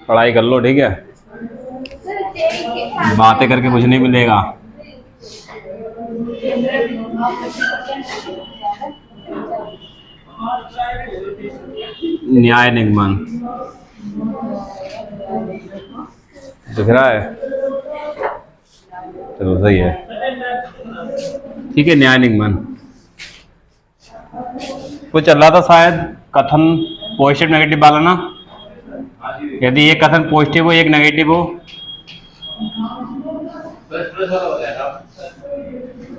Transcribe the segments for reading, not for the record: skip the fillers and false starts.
पढ़ाई कर लो, ठीक है। बातें करके कुछ नहीं मिलेगा। न्याय निगमन दिख रहा है, चलो सही है, ठीक है। न्याय निगमन कुछ चल रहा था शायद, कथन पॉजिटिव नेगेटिव वाला ना। यदि एक कथन पॉजिटिव हो एक नेगेटिव हो,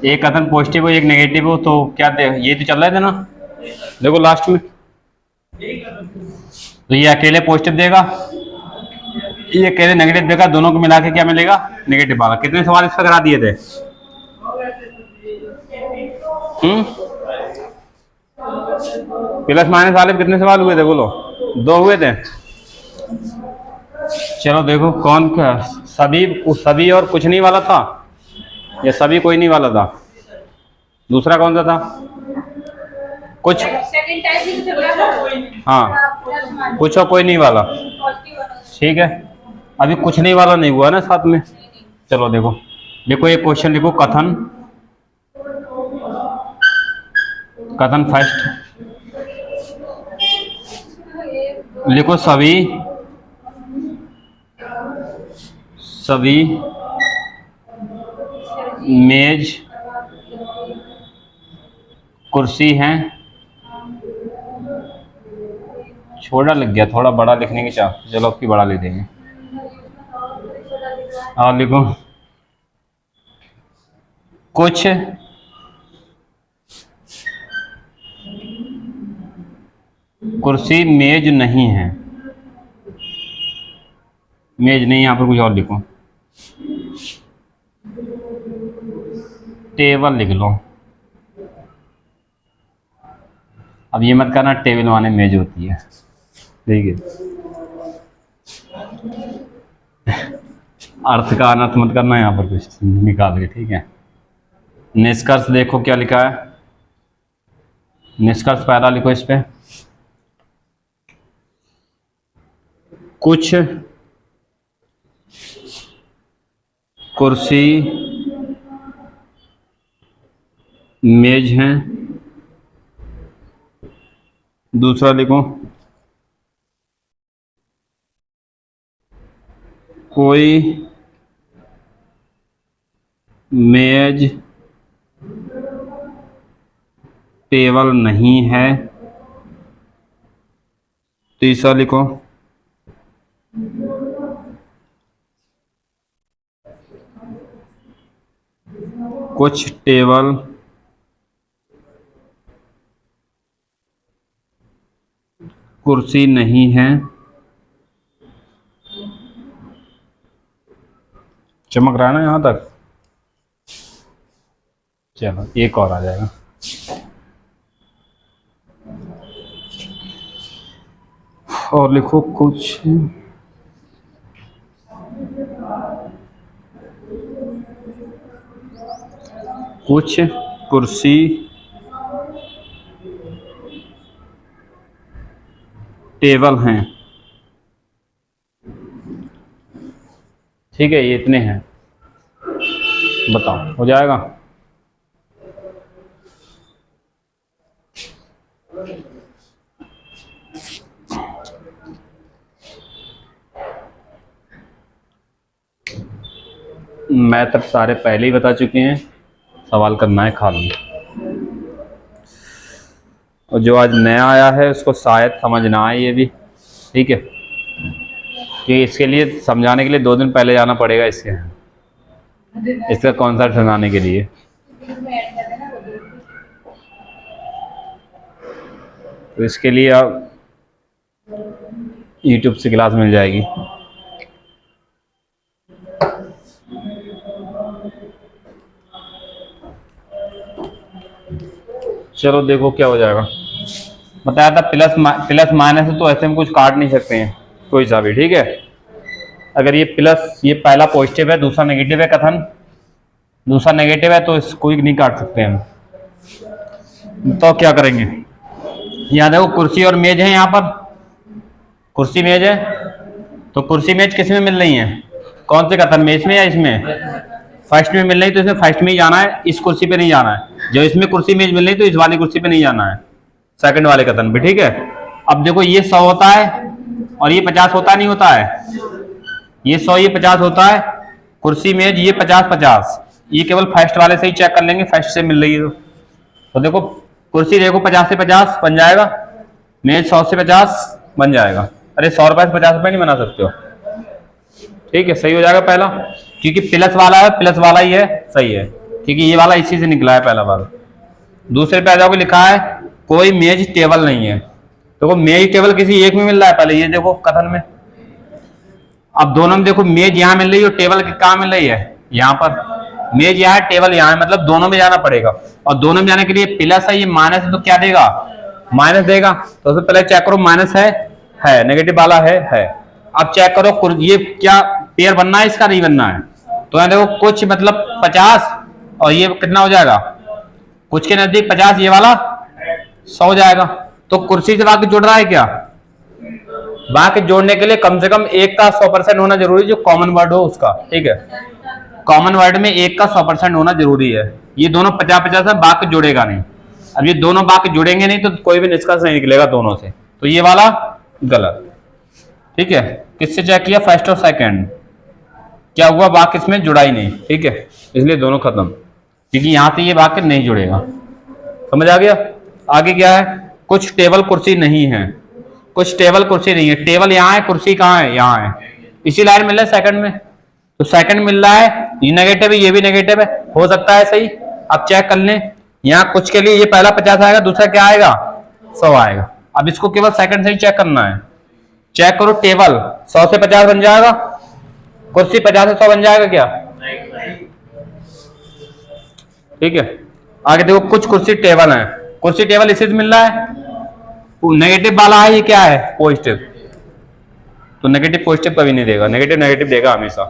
एक कथन पॉजिटिव हो एक नेगेटिव हो, तो क्या दे, ये तो चल रहा था ना। देखो लास्ट में तो ये अकेले पॉजिटिव देगा, ये अकेले नेगेटिव देगा, दोनों को मिला के क्या मिलेगा, नेगेटिव वाला। कितने सवाल इस पर करा दिए थे? प्लस माइनस वाले कितने सवाल हुए थे बोलो? 2 हुए थे। चलो देखो कौन क्या, सभी और कुछ नहीं वाला था, या सभी कोई नहीं वाला था? दूसरा कौन सा था? कुछ, हाँ कुछ और कोई नहीं वाला, ठीक है। अभी कुछ नहीं वाला नहीं हुआ ना साथ में। चलो देखो, देखो एक क्वेश्चन लिखो, कथन, कथन फर्स्ट लिखो, सभी मेज कुर्सी हैं। छोटा लिख गया, थोड़ा बड़ा लिखने की चाह, चलो अब की बड़ा लिख देंगे। और लिखो, कुछ कुर्सी मेज नहीं है, मेज नहीं, यहाँ पर कुछ और लिखो, टेबल लिख लो। अब ये मत करना टेबल माने मेज होती है, ठीक है। अर्थ का अनर्थ मत करना यहाँ पर कुछ निकाल के, ठीक है। निष्कर्ष देखो क्या लिखा है, निष्कर्ष पहला लिखो इस पे, कुछ कुर्सी मेज हैं। दूसरा लिखो, कोई मेज टेबल नहीं है। तीसरा लिखो, कुछ टेबल कुर्सी नहीं है। चमक रहा है ना यहाँ तक? चलो एक और आ जाएगा। और लिखो, कुछ कुर्सी टेबल हैं, ठीक है। ये इतने हैं, बताओ हो जाएगा? मैथ सारे पहले ही बता चुके हैं, सवाल करना है खाली। और जो आज नया आया है उसको शायद समझ ना आए ये भी, ठीक है। कि इसके लिए समझाने के लिए 2 दिन पहले जाना पड़ेगा इसका कॉन्सेप्ट समझाने के लिए। तो इसके लिए आप YouTube से क्लास मिल जाएगी। चलो देखो क्या हो जाएगा। बताया था प्लस माइनस है तो ऐसे में कुछ काट नहीं सकते हैं कोई सा भी, ठीक है। अगर ये प्लस, ये पहला पॉजिटिव है दूसरा नेगेटिव है, कथन दूसरा नेगेटिव है, तो इसको ही नहीं काट सकते हम। तो क्या करेंगे, यहाँ देखो कुर्सी और मेज है, यहाँ पर कुर्सी मेज है, तो कुर्सी मेज किस में मिल रही है, कौन से कथन में, इसमें या इसमें? फर्स्ट में मिल रही, तो इसमें फर्स्ट में ही जाना है, इस कुर्सी पे नहीं जाना है। जो इसमें कुर्सी मेज मिल रही तो इस वाली कुर्सी पे नहीं जाना है, सेकंड वाले कथन पे, ठीक है। अब देखो ये 100 होता है और ये 50 होता नहीं होता है, ये 100 ये 50 होता है, कुर्सी मेज ये 50-50, ये केवल फर्स्ट वाले से ही चेक कर लेंगे, फर्स्ट से मिल रही है तो देखो कुर्सी देखो 50 से 50 बन जाएगा, मेज 100 से 50 बन जाएगा। अरे 100 रुपए से 50 रुपए नहीं बना सकते हो, ठीक है, सही हो जाएगा पहला, क्योंकि प्लस वाला है, प्लस वाला ही है, सही है, क्योंकि ये वाला इसी से निकला है पहला वाला। दूसरे पे आ जाओगे, लिखा है कोई मेज टेबल नहीं है, देखो मेज टेबल किसी एक में मिल रहा है, पहले ये देखो कथन में। अब दोनों में देखो मेज यहाँ मिल रही है और टेबल कहाँ मिल रही है, यहाँ पर, मेज यहाँ है टेबल यहाँ है, मतलब दोनों में जाना पड़ेगा, और दोनों में जाने के लिए प्लस है, ये माइनस है, तो क्या देगा, माइनस देगा। तो सबसे पहले चेक करो माइनस है, नेगेटिव वाला है। अब चेक करो ये क्या पेयर बनना है, इसका नहीं बनना है, तो यहाँ देखो कुछ मतलब 50 और ये कितना हो जाएगा, कुछ के नजदीक 50, ये वाला 100 हो जाएगा। तो कुर्सी से वाक्य जुड़ रहा है क्या, वाक्य जोड़ने के लिए कम से कम एक का 100% होना जरूरी, जो कॉमन वर्ड हो उसका, ठीक है, कॉमन वर्ड में एक का 100% होना जरूरी है। ये दोनों 50-50 है, वाक्य जुड़ेगा नहीं। अब ये दोनों वाक्य जुड़ेंगे नहीं तो कोई भी निष्कर्ष नहीं निकलेगा दोनों से, तो ये वाला गलत, ठीक है। किससे चेक किया, फर्स्ट और सेकंड, क्या हुआ, वाक्य इसमें जुड़ा ही नहीं, ठीक है, इसलिए दोनों खत्म, क्योंकि यहां से ये वाक्य नहीं जुड़ेगा। समझ आ गया। आगे क्या है, कुछ टेबल कुर्सी नहीं है, कुछ टेबल कुर्सी नहीं है, टेबल यहाँ है, कुर्सी कहाँ है, यहाँ है, इसी लाइन मिल रहा है सेकंड में, तो सेकंड मिल रहा है, ये नेगेटिव है, ये भी नेगेटिव है, हो सकता है सही। अब चेक कर लें, यहाँ कुछ के लिए ये पहला 50 आएगा, दूसरा क्या आएगा, 100 आएगा। अब इसको केवल सेकंड से ही चेक करना है, चेक करो, टेबल 100 से 50 बन जाएगा, कुर्सी 50 से 100 बन जाएगा क्या, ठीक है। आगे देखो, कुछ कुर्सी टेबल है, कुर्सी टेबल इसी से मिल रहा है, नेगेटिव वाला है, ये क्या है, पॉजिटिव, तो नेगेटिव पॉजिटिव कभी नहीं देगा, नेगेटिव नेगेटिव देगा हमेशा,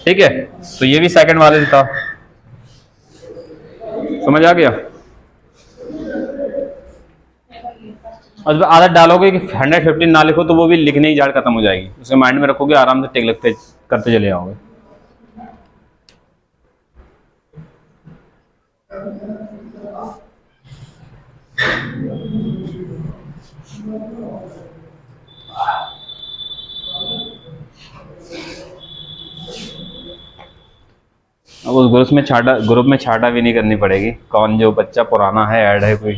ठीक है। तो ये भी सेकंड वाले से था, समझ आ गया। और जब आदत डालोगे कि 115 ना लिखो तो वो भी लिखने की जाड़ खत्म हो जाएगी, उसे माइंड में रखोगे, आराम से टेक लगते करते चले जाओगे। अब उस ग्रुप में छाटा भी नहीं करनी पड़ेगी, कौन जो बच्चा पुराना है ऐड है कोई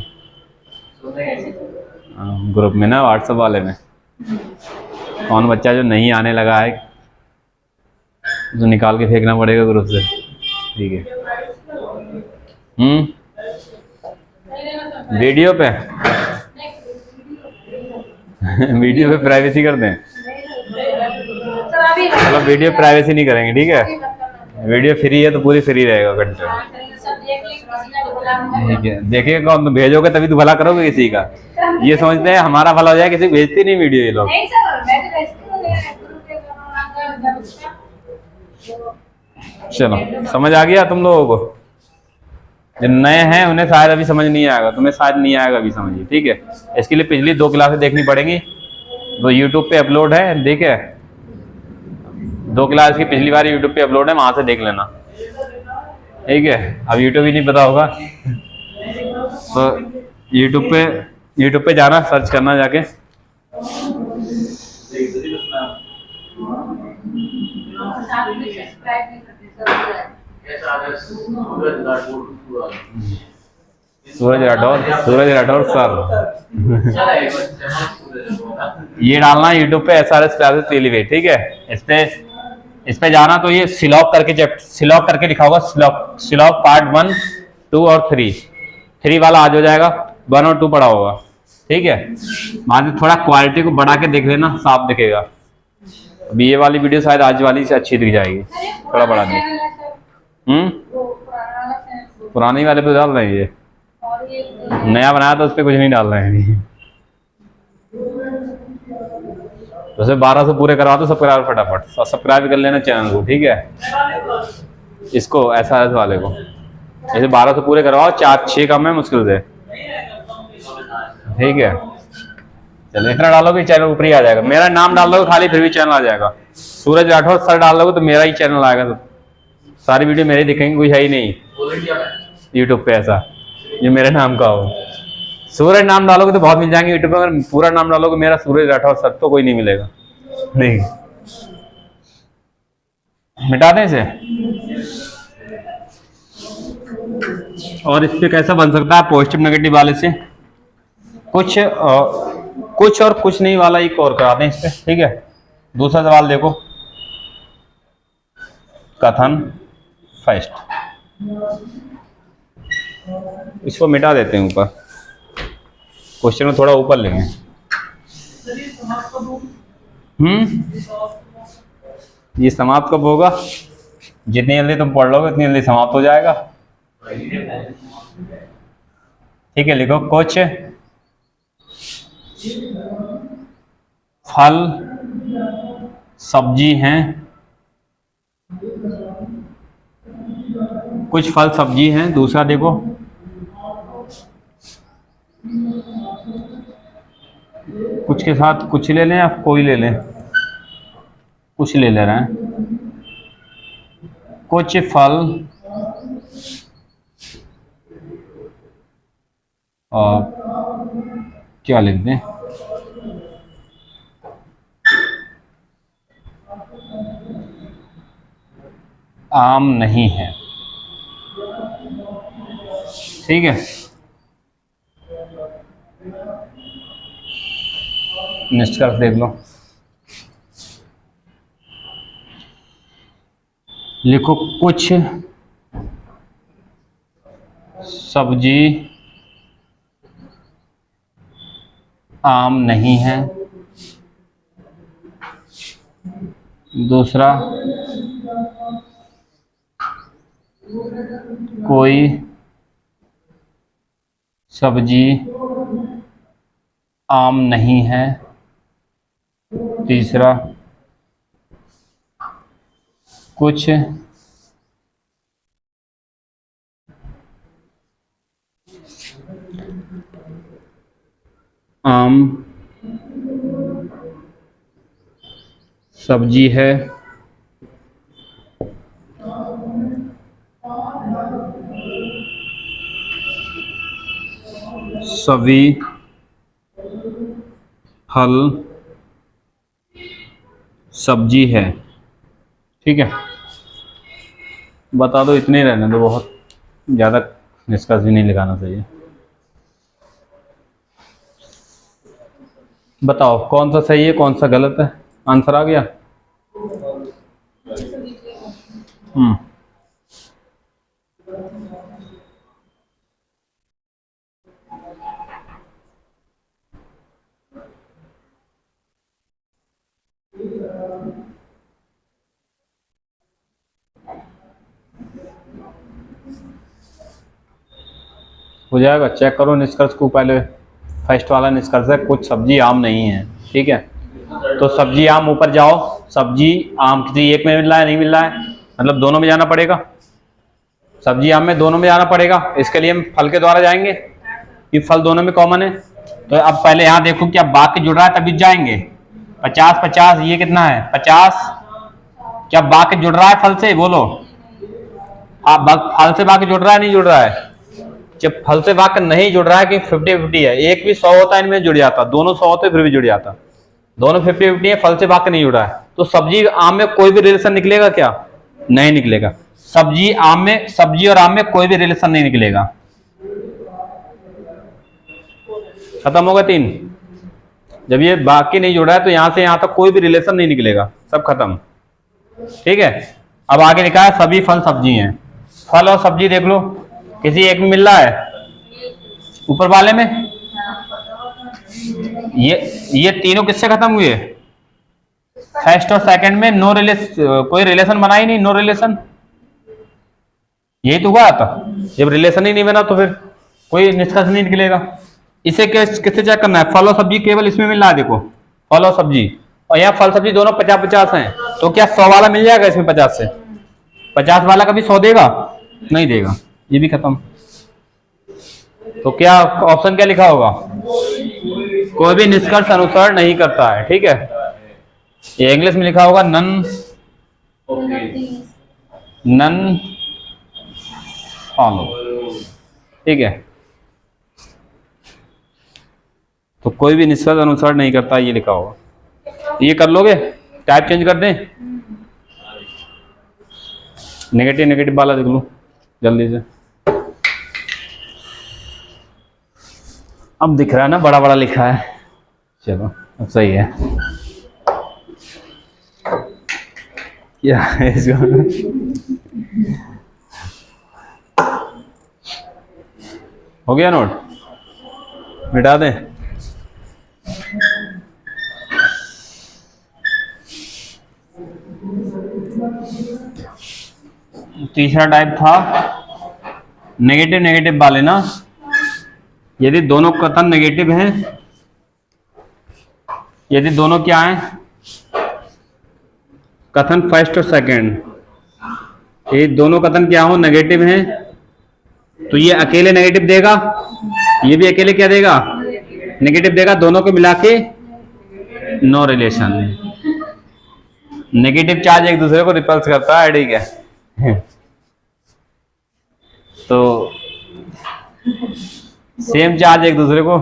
ग्रुप में ना, व्हाट्सएप वाले में, कौन बच्चा जो नहीं आने लगा है तो निकाल के फेंकना पड़ेगा ग्रुप से, ठीक है। वीडियो पे वीडियो पे प्राइवेसी कर दें, चलो वीडियो प्राइवेसी नहीं करेंगे, ठीक है, वीडियो फ्री है तो पूरी फ्री रहेगा कंटेंट, ठीक है। देखिए कौन, तो भेजोगे तभी तो भला करोगे किसी का, ये समझते हैं हमारा भला हो जाए, किसी भेजती नहीं वीडियो ये लोग। चलो समझ आ गया तुम लोगों को, जो नए हैं उन्हें शायद अभी समझ नहीं आएगा, तुम्हें शायद नहीं आएगा अभी समझिए, ठीक है। इसके लिए पिछली 2 क्लासें देखनी पड़ेंगी, वो यूट्यूब पे अपलोड है, देखे 2 क्लास की पिछली बार यूट्यूब पे अपलोड है, वहां से देख लेना, ठीक है। अब यूट्यूब ही नहीं पता होगा तो यूट्यूब पे जाना, सर्च करना जाके, सूरज राठौर सर ये डालना यूट्यूब पे SRS क्लासेस एलिवेट, ठीक है। इस पे जाना तो ये सिलॉक करके लिखा होगा, सिलॉक पार्ट 1, 2 और 3 वाला आज हो जाएगा, 1 और 2 पढ़ा होगा, ठीक है। बाद में थोड़ा क्वालिटी को बढ़ा के देख लेना, साफ दिखेगा। अभी ये वाली वीडियो शायद आज वाली से अच्छी दिख जाएगी, थोड़ा बढ़ा दे। पुरानी वाले पे डाल रहे हैं, ये नया बनाया तो उस पर कुछ नहीं डाल रहे हैं। वैसे 1200 पूरे करवा दो सब्सक्राइब फटाफट, और सब्सक्राइब कर लेना चैनल को, ठीक है। इसको SRS वाले को ऐसे 1200 पूरे करवाओ, 4-6 कम है मुश्किल से, ठीक है। चलो इतना डालोगे चैनल ऊपर ही आ जाएगा। मेरा नाम डाल दोगे खाली फिर भी चैनल आ जाएगा। सूरज राठौर सर डाल दोगे तो मेरा ही चैनल आएगा। तो सारी वीडियो मेरे दिखेंगे, कोई है ही नहीं यूट्यूब पे ऐसा जो मेरे नाम का हो। सूरज नाम डालोगे तो बहुत मिल जाएंगे यूट्यूब पे, अगर पूरा नाम डालोगे मेरा सूरज राठौर सर तो कोई नहीं मिलेगा। नहीं, मिटा दें इसे। और इस पे कैसा बन सकता है पॉजिटिव नेगेटिव वाले से? कुछ और कुछ नहीं वाला एक और करा दें इस पे, ठीक है। दूसरा सवाल देखो, कथन फर्स्ट, इसको मिटा देते हैं ऊपर, क्वेश्चन को थोड़ा ऊपर लेंगे। ये समाप्त कब होगा? जितनी जल्दी तुम पढ़ लोगे उतनी जल्दी समाप्त हो जाएगा, ठीक है। लिखो, कुछ फल सब्जी हैं, कुछ फल सब्जी हैं। दूसरा देखो, कुछ के साथ कुछ ले लें या कोई ले लें? कुछ ले रहे हैं। कुछ फल और क्या लिख दें? आम नहीं है, ठीक है। निष्कर्ष देख लो, लिखो, कुछ सब्जी आम नहीं है। दूसरा, कोई सब्जी आम नहीं है। तीसरा, कुछ आम सब्जी है। सभी फल सब्जी है, ठीक है। बता दो, इतने ही रहने दो, बहुत ज़्यादा निष्कर्ष भी नहीं लगाना चाहिए। बताओ कौन सा सही है कौन सा गलत है? आंसर आ गया? हो जाएगा, चेक करो निष्कर्ष को। पहले फर्स्ट वाला निष्कर्ष है, कुछ सब्जी आम नहीं है, ठीक है। तो सब्जी आम ऊपर जाओ, सब्जी आम किसी एक में मिल रहा है, नहीं मिल रहा है, मतलब दोनों में जाना पड़ेगा। सब्जी आम में दोनों में जाना पड़ेगा, इसके लिए हम फल के द्वारा जाएंगे कि फल दोनों में कॉमन है। तो अब पहले यहाँ देखो क्या बाकी जुड़ रहा है तभी जाएंगे। 50-50 ये कितना है? 50। क्या बाकी जुड़ रहा है फल से? बोलो। आप फल से बाकी जुड़ रहा है, नहीं जुड़ रहा है? जब फल से वाक्य नहीं जुड़ रहा है कि 50-50 है, एक भी 100 होता है इनमें जुड़ जाता, दोनों 100 होते फिर भी जुड़ जाता, दोनों 50-50 है, फल से वाक्य नहीं जुड़ रहा है। तो सब्जी आम में कोई भी रिलेशन निकलेगा क्या? नहीं निकलेगा। सब्जी आम में, सब्जी और आम में कोई भी रिलेशन नहीं निकलेगा। खत्म होगा 3। जब ये बाकी नहीं जुड़ रहा है तो यहां से यहां तक कोई भी रिलेशन नहीं निकलेगा, सब खत्म, ठीक है। अब आगे लिखा है सभी फल सब्जी हैं। फल और सब्जी देख लो, किसी एक में मिल रहा है? ऊपर वाले में ये तीनों किससे खत्म हुए? फर्स्ट और सेकंड में नो रिलेशन, कोई रिलेशन बना ही नहीं, नो रिलेशन, यही तो हुआ था। जब रिलेशन ही नहीं बना तो फिर कोई निष्कर्ष नहीं निकलेगा। इसे किससे चेक करना है? फल और सब्जी केवल इसमें मिल रहा है, देखो फल और सब्जी, और यहाँ फल सब्जी दोनों 50-50 हैं, तो क्या 100 वाला मिल जाएगा इसमें? 50 से 50 वाला कभी 100 देगा? नहीं देगा, ये भी खत्म। तो क्या ऑप्शन क्या लिखा होगा? कोई भी निष्कर्ष अनुसरण नहीं करता है, ठीक है। ये इंग्लिश में लिखा होगा नन फॉलो, ठीक है। तो कोई भी निष्कर्ष अनुसरण नहीं करता, ये लिखा होगा। ये कर लोगे, टाइप चेंज कर दें, नेगेटिव नेगेटिव वाला देख लो जल्दी से। अब दिख रहा है ना, बड़ा बड़ा लिखा है। चलो अब सही है। क्या है इसको? हो गया नोट, मिटा दें। तीसरा टाइप था नेगेटिव नेगेटिव वाले ना। यदि दोनों कथन नेगेटिव हैं, यदि दोनों क्या हैं, कथन फर्स्ट और सेकंड, ये दोनों कथन क्या हो, नेगेटिव हैं, तो ये अकेले नेगेटिव देगा, ये भी अकेले क्या देगा, नेगेटिव देगा। दोनों को मिला के नो रिलेशन। नेगेटिव चार्ज एक दूसरे को रिपल्स करता है, ठीक है। तो सेम चार्ज एक दूसरे को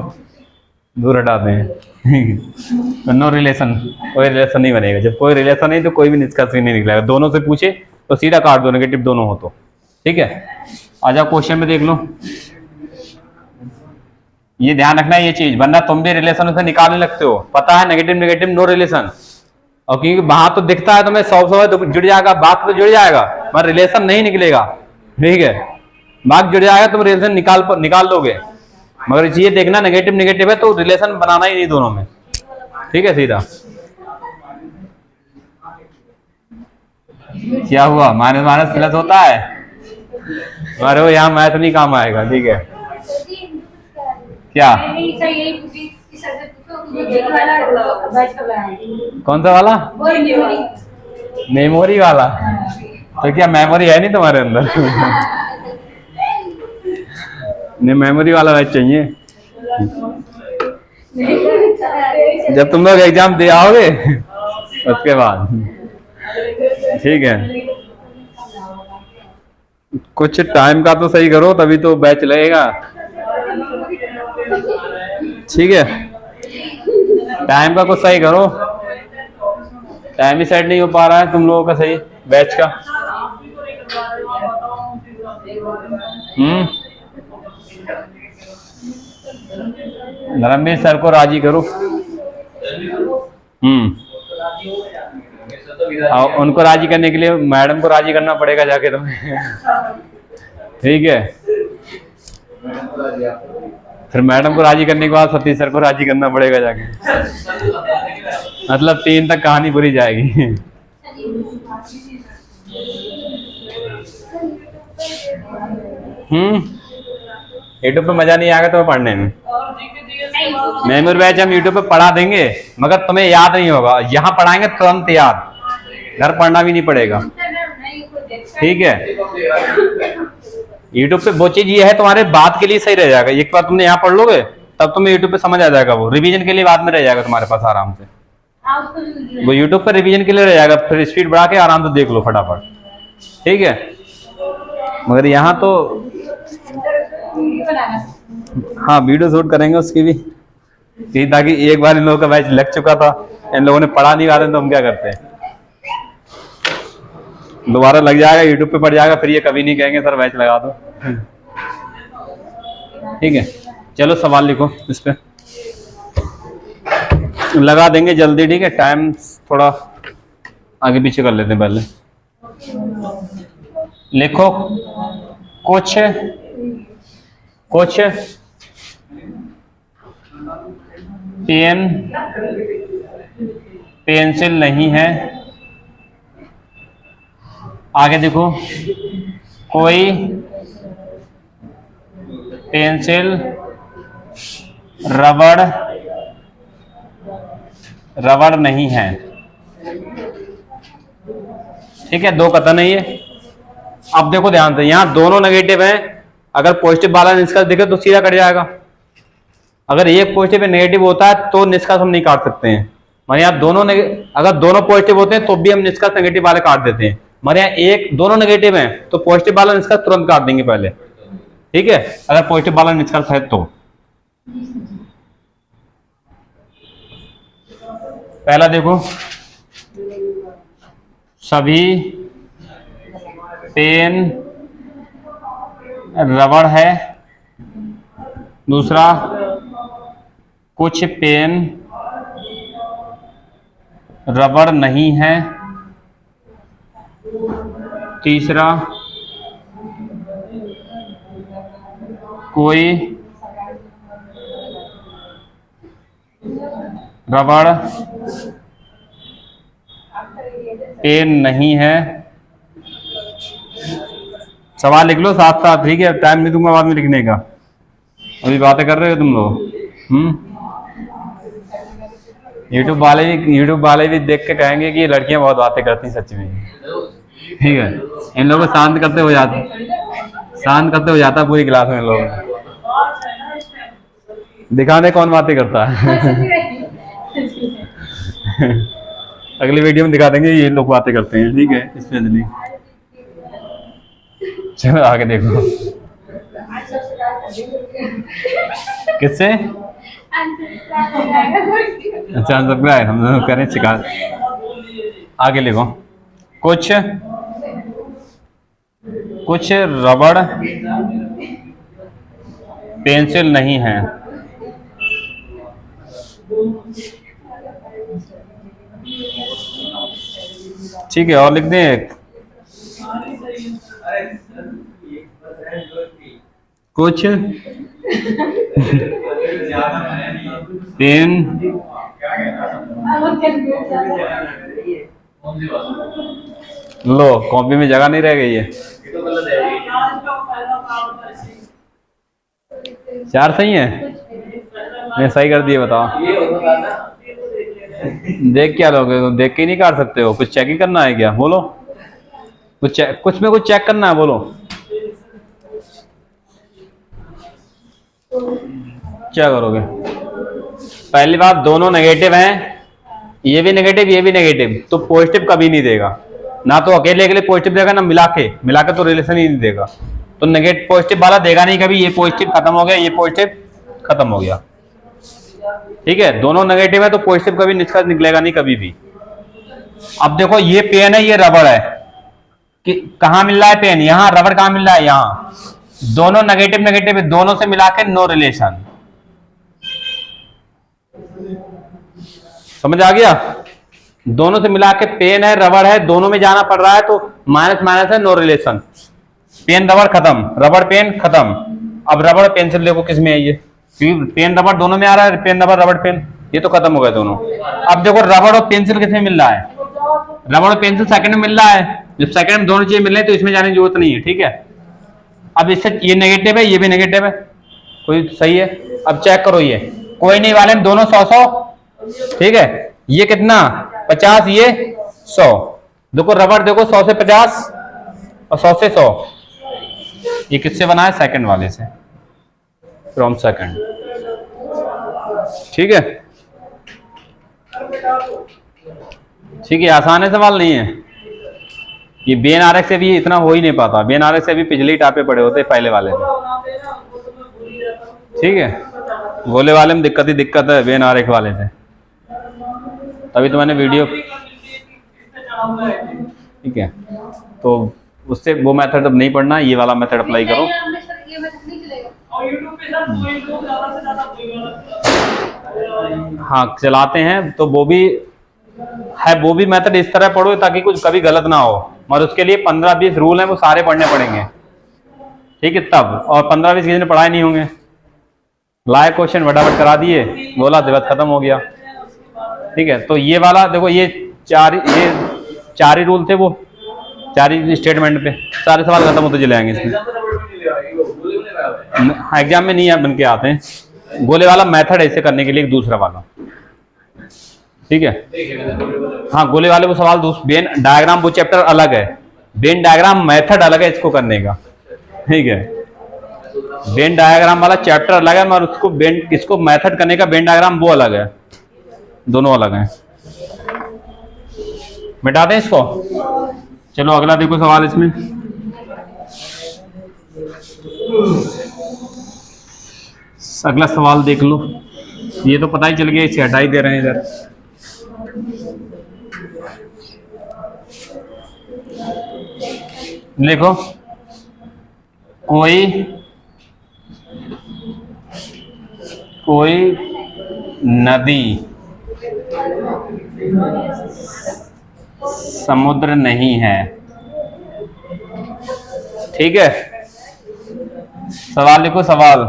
दूर हटाते हैं। नो रिलेशन, कोई रिलेशन नहीं बनेगा। जब कोई रिलेशन नहीं तो कोई भी निष्कर्ष नहीं निकलेगा। दोनों से पूछे तो सीधा काट दो, नेगेटिव दोनों हो तो, ठीक है। आ जाओ क्वेश्चन में देख लो। ये ध्यान रखना है ये चीज, वरना तुम भी रिलेशन उसे निकालने लगते हो। पता है नेगेटिव नेगेटिव नो रिलेशन, और क्योंकि वहां तो दिखता है तुम्हें 100 तो जुड़ जाएगा, बात तो जुड़ जाएगा, मगर रिलेशन नहीं निकलेगा, ठीक है। बात जुड़ जाएगा, तुम रिलेशन निकाल दोगे, मगर ये देखना नेगेटिव नेगेटिव है तो रिलेशन बनाना ही नहीं दोनों में, ठीक है। सीधा क्या हुआ, माइनस माइनस प्लस होता है, अरे वो यहाँ मैथ नहीं काम आएगा, ठीक है। क्या कौन सा वाला, मेमोरी वाला? तो क्या मेमोरी है नहीं तुम्हारे अंदर? नहीं, मेमोरी वाला बैच चाहिए। जब तुम लोग एग्जाम दे आओगे उसके बाद, ठीक है। कुछ टाइम का तो सही करो, तभी तो बैच लगेगा, ठीक है। टाइम का कुछ सही करो, टाइम ही सेट नहीं हो पा रहा है तुम लोगों का सही बैच का। धर्मवीर सर को राजी करो। उनको राजी करने के लिए मैडम को राजी करना पड़ेगा जाके तुम्हें, ठीक है। फिर मैडम को राजी करने के बाद सतीश सर को राजी करना पड़ेगा जाके। मतलब 3 तक कहानी पूरी जाएगी। यूट्यूब पे मजा नहीं आएगा तुम्हें पढ़ने में। मेमोरी बैच हम यूट्यूब पे पढ़ा देंगे, मगर तुम्हें याद नहीं होगा। यहाँ पढ़ाएंगे तुरंत याद, घर पढ़ना भी नहीं पड़ेगा, ठीक है। यूट्यूब पे वो चीज ये है तुम्हारे बात के लिए सही रह जाएगा। एक बार तुमने यहाँ पढ़ लोगे तब तुम्हें यूट्यूब पे समझ आ जाएगा, वो रिवीजन के लिए बाद में रह जाएगा तुम्हारे पास आराम से। वो यूट्यूब पे रिवीजन के लिए रह जाएगा, फिर स्पीड बढ़ा के आराम से देख लो फटाफट, ठीक है। मगर यहाँ तो हाँ वीडियो शूट करेंगे उसकी भी, ताकि एक बार इन लोगों का बैच लग चुका था, इन लोगों ने पढ़ा नहीं रहे तो हम क्या करते हैं, दोबारा लग जाएगा, यूट्यूब पे पड़ जाएगा, फिर ये कभी नहीं कहेंगे सर बैच लगा दो, ठीक है। चलो सवाल लिखो, इस पे लगा देंगे जल्दी, ठीक है। टाइम थोड़ा आगे पीछे कर लेते हैं पहले। लिखो कुछ पेंसिल नहीं है। आगे देखो, कोई पेंसिल रबड़ नहीं है, ठीक है। 2 कथन है ये। अब देखो ध्यान से, यहां दोनों नेगेटिव हैं, अगर पॉजिटिव वाला निष्कर्ष दिखे तो सीधा कट जाएगा, अगर एक पॉजिटिव या नेगेटिव होता है तो निष्कर्ष हम नहीं काट सकते हैं। हमारे यहाँ दोनों अगर दोनों पॉजिटिव होते हैं तो भी हम निष्कर्ष नेगेटिव वाले काट देते हैं। हमारे यहाँ एक दोनों नेगेटिव हैं तो पॉजिटिव वाला निष्कर्ष तुरंत काट देंगे पहले, ठीक है, अगर पॉजिटिव वाला निष्कर्ष है तो। पहला देखो, सभी पेन रबड़ है। दूसरा, कुछ पेन रबड़ नहीं है। तीसरा, कोई रबड़ पेन नहीं है। सवाल लिख लो साथ साथ, ठीक है, टाइम नहीं दूंगा बाद में लिखने का, अभी बातें कर रहे हो तुम लोग। यूट्यूब वाले भी देख के कहेंगे कि लड़कियां बहुत बातें करती हैं, सच में, ठीक है। इन लोगों को शांत करते हो जाता पूरी क्लास में लोग, दिखाने कौन बातें करता है। अगली वीडियो में दिखा देंगे ये लोग बातें करते हैं, ठीक है, स्पेशली। चलो आगे देखो, किससे अच्छा सब्सक्राइब हम करें सिखा। आगे लिखो, कुछ रबड़ पेंसिल नहीं है। ठीक है, और लिख दें एक, कुछ पेन लो, कॉपी में जगह नहीं रह गई है। चार सही है, मैं सही कर दिए, बताओ। देख क्या लोगे, देख के ही नहीं काट सकते हो, कुछ चेक ही करना है क्या, बोलो, कुछ में कुछ चेक करना है, बोलो क्या करोगे। पहली बात, दोनों नेगेटिव हैं, ये भी नेगेटिव ये भी नेगेटिव, तो पॉजिटिव कभी नहीं देगा, ना तो अकेले अकेले पॉजिटिव देगा, ना मिला के तो रिलेशन ही नहीं देगा। तो नेगेटिव पॉजिटिव वाला देगा नहीं कभी, ये पॉजिटिव खत्म हो गया, ये पॉजिटिव खत्म हो गया, ठीक है। दोनों नेगेटिव है तो पॉजिटिव कभी निष्कर्ष निकलेगा नहीं कभी भी। अब देखो, ये पेन है, ये रबड़ है, कि कहां मिल रहा है पेन, यहां, रबड़ कहां मिल रहा है, यहां। दोनों नेगेटिव नेगेटिव है, दोनों से मिला के नो रिलेशन, समझ आ गया। दोनों से मिला के पेन है रबड़ है, दोनों में जाना पड़ रहा है तो माइनस माइनस है, नो रिलेशन। पेन रबड़ खत्म, रबड़ पेन खत्म। अब रबड़ पेंसिल देखो किस में है, ये पेन रबड़ दोनों में आ रहा है, पेन रबड़ रबड़ पेन, ये तो खत्म हो गए दोनों। अब देखो, रबड़ और पेंसिल किस में मिल रहा है, रबड़ और पेंसिल सेकंड में मिल रहा है। जब सेकंड में दोनों चीजें मिल रही है तो इसमें जाने की जरूरत नहीं है, ठीक है। अब इससे ये नेगेटिव है, ये भी नेगेटिव है, कोई सही है। अब चेक करो, ये कोई नहीं वाले में दोनों 100-100, ठीक है। ये कितना 50, ये 100। देखो रबड़ देखो 100 से 50 और 100 से 100, ये किससे बना है, सेकंड वाले से, फ्रॉम सेकंड, ठीक है। ठीक है, आसान है, सवाल नहीं है। ये बेन आरएक्स से भी इतना हो ही नहीं पाता, बेन आरएक्स से भी पिछले टापे पड़े होते पहले वाले में, ठीक है। गोले वाले में दिक्कत है बेन आरएक्स वाले से, तभी तो मैंने वीडियो, ठीक है। तो उससे वो मेथड अब नहीं पढ़ना, ये वाला मेथड अप्लाई करो। हाँ चलाते हैं तो वो भी है, वो भी मेथड इस तरह पढ़ो ताकि कुछ कभी गलत ना हो, और उसके लिए 15-20 रूल हैं, वो सारे पढ़ने पड़ेंगे, ठीक है तब। और 15-20 किसी ने पढ़ाए नहीं होंगे, लाए क्वेश्चन फटाफट करा दिए, बोला दिवस खत्म हो गया, ठीक है। तो ये वाला देखो, ये चार ही रूल थे, वो 4 ही स्टेटमेंट पे सारे सवाल खत्म होते चले आएंगे इसमें। हाँ एग्जाम में नहीं बन के आते हैं, गोले वाला मेथड है इसे करने के लिए, एक दूसरा वाला, ठीक है। हाँ गोले वाले वो सवाल बेन डायग्राम वो चैप्टर अलग है, बेन डायग्राम मेथड अलग है इसको करने का, ठीक है। वेन डायग्राम वाला चैप्टर अलग है, और उसको वेन, इसको मेथड करने का वेन डायग्राम वो अलग है, दोनों अलग हैं। मिटा दें इसको। चलो अगला देखो सवाल इसमें। अगला सवाल देख लो, ये तो पता ही चल गया, इसे हटा ही दे रहे हैं इधर। देखो, कोई नदी समुद्र नहीं है, ठीक है। सवाल लिखो, सवाल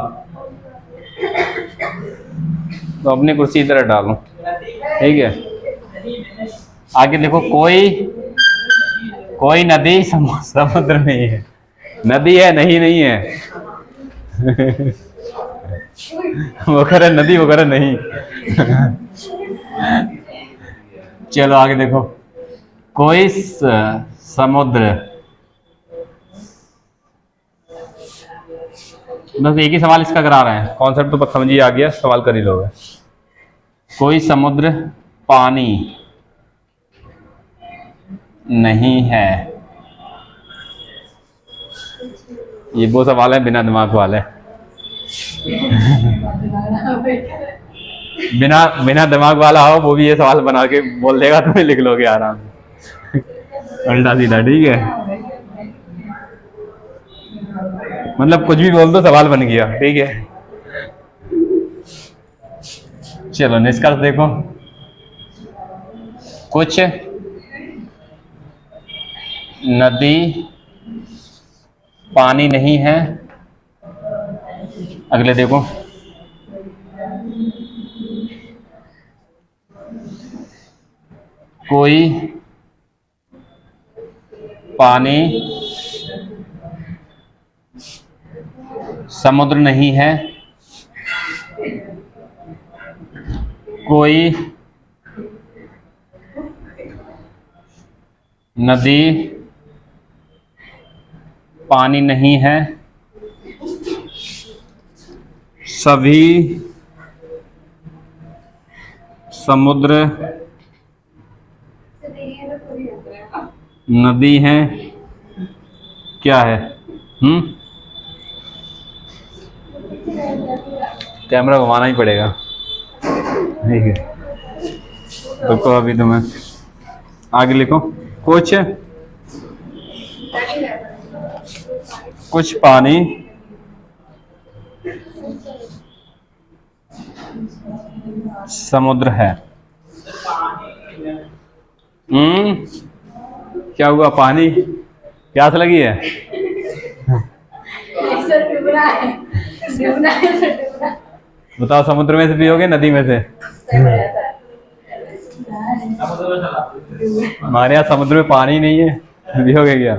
तो अपनी कुर्सी इधर डालो, ठीक है। आगे लिखो, कोई नदी समुद्र नहीं है। नदी है, नहीं है। वो करे नदी, वो करे नहीं। चलो आगे देखो, कोई समुद्र, बस एक ही सवाल इसका करा रहे हैं, कॉन्सेप्ट तो समझिए आ गया, सवाल कर ही लोगे। कोई समुद्र पानी नहीं है, ये वो सवाल है बिना दिमाग वाले। बिना दिमाग वाला हो वो भी ये सवाल बना के बोल देगा, तुम्हें लिख लोगे आराम से। उल्टा सीधा, ठीक है। मतलब कुछ भी बोल दो, सवाल बन गया, ठीक है। चलो निष्कर्ष देखो, कुछ नदी पानी नहीं है। अगले देखो, कोई पानी समुद्र नहीं है, कोई नदी पानी नहीं है, सभी समुद्र नदी हैं। क्या है? कैमरा घुमाना ही पड़ेगा, ठीक है। रुको अभी तुम्हें आगे लिखो, कुछ पानी समुद्र है। क्या हुआ? पानी प्यास लगी है? बताओ, समुद्र में से पियोगे, नदी में से? हमारे यहाँ समुद्र में पानी नहीं है, पियोगे क्या?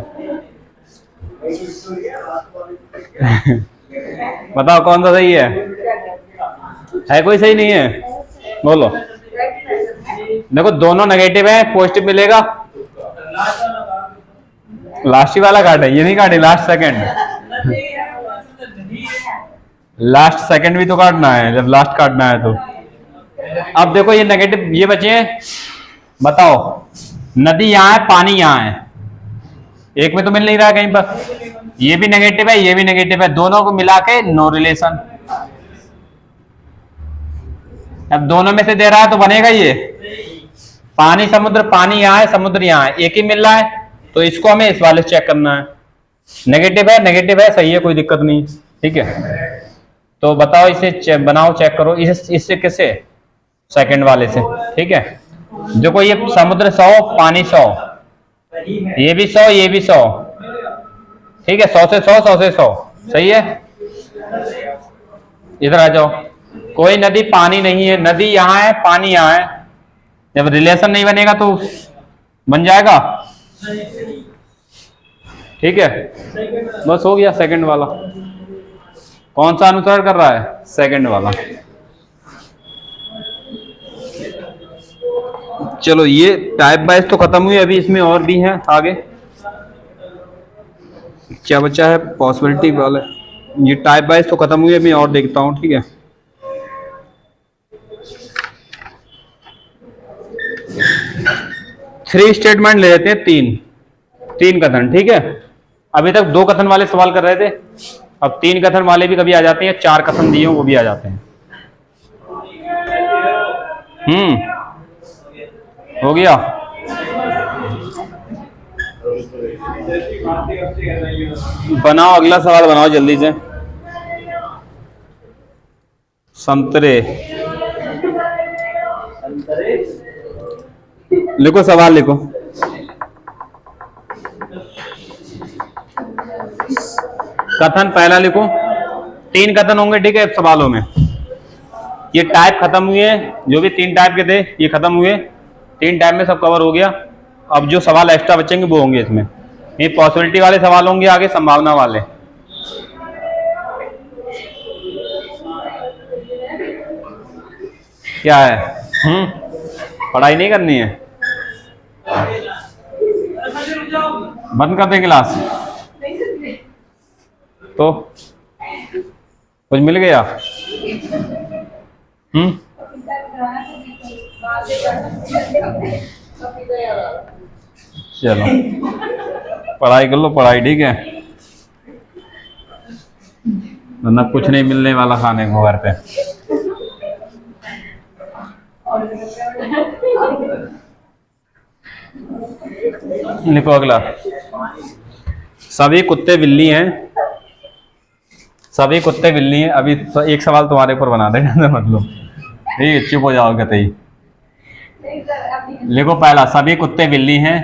बताओ कौन सा सही है कोई सही नहीं है? बोलो। देखो दोनों नेगेटिव है, पॉजिटिव मिलेगा। लास्ट ही वाला काटे, ये नहीं काटे, लास्ट सेकंड भी तो काटना है, जब लास्ट काटना है तो। अब देखो ये नेगेटिव, ये बचे हैं। बताओ, नदी यहाँ है, पानी यहाँ है, एक में तो मिल नहीं रहा कहीं पर। ये भी नेगेटिव है, ये भी नेगेटिव है, दोनों को मिला के नो रिलेशन। अब दोनों में से दे रहा है तो बनेगा ये पानी समुद्र, पानी यहाँ है, समुद्र यहाँ है, एक ही मिल रहा है, तो इसको हमें इस वाले से चेक करना है। नेगेटिव है, सही है, कोई दिक्कत नहीं, ठीक है। तो बताओ, इसे बनाओ, चेक करो, इससे किसे? सेकंड वाले से, ठीक है। देखो ये समुद्र 100, पानी 100, ये भी 100, ये भी 100, ठीक है। 100 से 100, 100 से 100, सही है। इधर आ जाओ, कोई नदी पानी नहीं है, नदी यहाँ है, पानी यहाँ है। जब रिलेशन नहीं बनेगा तो बन जाएगा, ठीक है। बस हो गया, सेकंड वाला। कौन सा अनुसरण कर रहा है? सेकंड वाला। चलो ये टाइप वाइज तो खत्म हुई, अभी इसमें और भी हैं आगे। क्या बचा है? पॉसिबिलिटी वाले, ये टाइप वाइज तो खत्म हुई है, मैं और देखता हूँ, ठीक है। थ्री स्टेटमेंट ले लेते हैं, तीन कथन, ठीक है। अभी तक 2 कथन वाले सवाल कर रहे थे, अब 3 कथन वाले भी कभी आ जाते हैं, 4 कथन दिए वो भी आ जाते हैं। हो गया। बनाओ, अगला सवाल बनाओ जल्दी से। संतरे, लिखो सवाल लिखो। कथन पहला लिखो, 3 कथन होंगे, ठीक है, सवालों में। ये टाइप खत्म हुए, जो भी 3 टाइप के थे ये खत्म हुए, 3 टाइप में सब कवर हो गया। अब जो सवाल एक्स्ट्रा बचेंगे वो होंगे इसमें, ये पॉसिबिलिटी वाले सवाल होंगे, आगे संभावना वाले। क्या है? पढ़ाई नहीं करनी है? बंद कर दें क्लास? तो कुछ मिल गया? चलो पढ़ाई कर लो, पढ़ाई, ठीक है, वरना कुछ नहीं मिलने वाला खाने को घर पे। लिखो अगला, सभी कुत्ते बिल्ली हैं, सभी कुत्ते बिल्ली हैं। अभी एक सवाल तुम्हारे ऊपर बना दे, मतलब ठीक, चुप हो जाओगे तो ही। लिखो पहला, सभी कुत्ते बिल्ली हैं।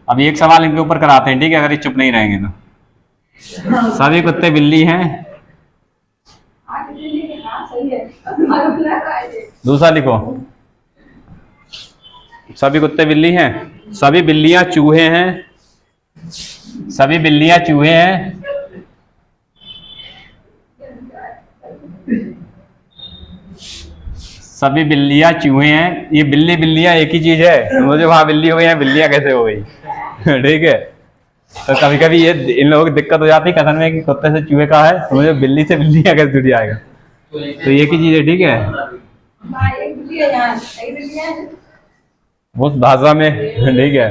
अभी एक सवाल इनके ऊपर कराते हैं, ठीक है, अगर ये चुप नहीं रहेंगे तो। सभी कुत्ते बिल्ली हैं। दूसरा लिखो, सभी कुत्ते बिल्ली हैं, सभी बिल्लियां चूहे हैं, सभी बिल्लियां चूहे हैं। सभी बिल्लियां चूहे हैं। ये बिल्ली बिल्लियां एक ही चीज है, मुझे वहां बिल्ली हो गई है, बिल्लियां कैसे हो गई? ठीक है, तो कभी कभी ये इन लोगों की दिक्कत हो जाती है कथन में कि कुत्ते से चूहे का है, तो मुझे बिल्ली से बिल्लियां कैसे जुड़ जाएगा? तो एक ही चीज है, ठीक है, उस भाषा में, ठीक है।